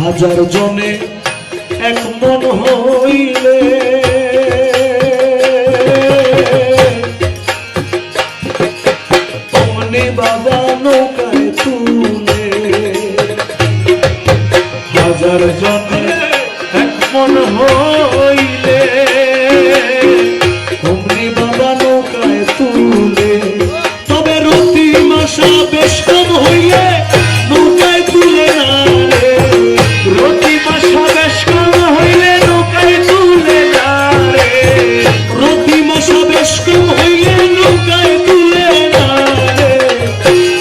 হাজার জনে এক মন হইলে অমনি বাবা নৌকায় তুলে হাজার জনে এক মন হইলে অমনি বাবা নৌকায় তুলে তবে রতি মাসা বেশ কম হইলে নৌকায় তুলে না রে রতি মাসা বেশ কম হইলে নৌকায় তুলে না রে রতি মাসা বেশ কম হইলে নৌকায় তুলে না রে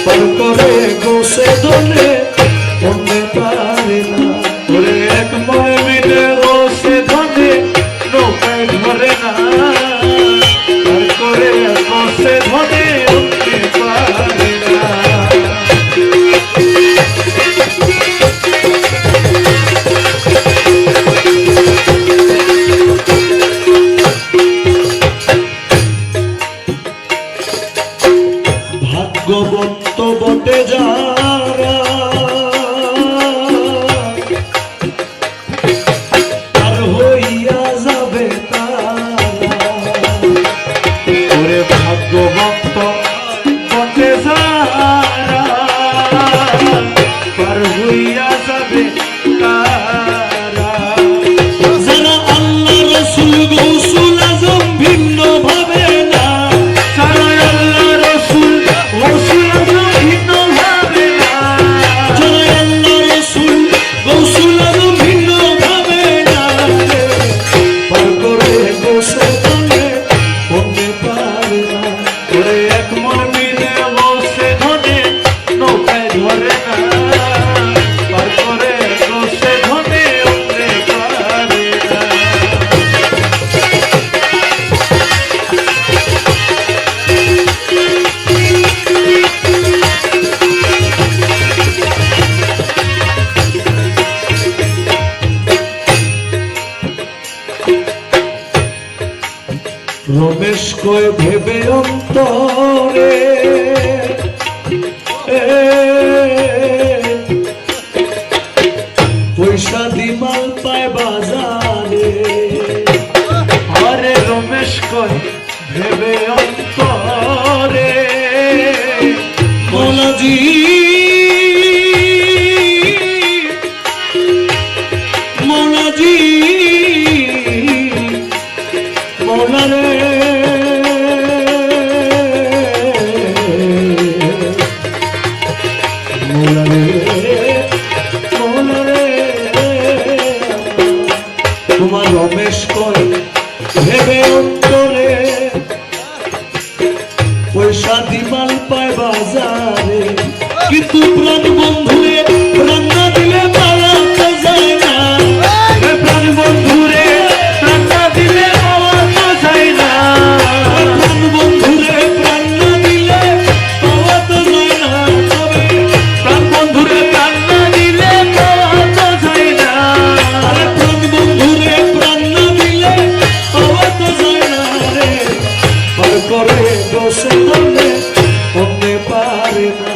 পার করে গোসে দলে অন্যে পারে না ওরে এক মনে মিলে গোসে ধনে নৌকায় ধরে না পার করে গোসে ধনে অন্যে পারে না ভাগ্যবন্ত বটে যারা আর হইয়া যাবে তারা ওরে ভাগ্যবন্ত বটে যারা আর হইয়া যাবে তারা যারা আল্লাহ রসুল গৌসুল আজম ভিন্ন ভাবে না যারা আল্লাহ রসুল গৌসুল আজম ভিন্ন ভাবে না যারা আল্লাহ রসুল গৌসুল আজম ভিন্ন ভাবে না পার করে গোসে ধনে অন্যে পারে না ওরে এক মন মিলে গোসে ধনে নৌকায় ধরে না পার করে গোসে ধনে অন্যে পারে না রমেশ কয় ভেবে অন্তরে পয়সা দি মাল পায় বাজারে আরে রমেশ কয় ভেবে অন্তরে মৌলাজি মৌলাজি মৌলা রে মৌলা রে মৌলা রে তোমার রমেশ কয় ভেবে অন্তরে পয়সা দি মাল পায় বাজারে কিন্তু প্রাণ বন্ধুরে প্রাণ না দিলে পাওয়া তো যায় না প্রাণ বন্ধুরে প্রাণ না দিলে পাওয়া তো যায় না প্রাণ বন্ধুরে প্রাণ না দিলে পাওয়া তো যায় না তবে প্রাণ বন্ধুরে প্রাণ না দিলে পাওয়া তো যায় না প্রাণ বন্ধুরে প্রাণ না দিলে পাওয়া তো যায় না রে পার করে গোসে ধনে অন্যে পারে না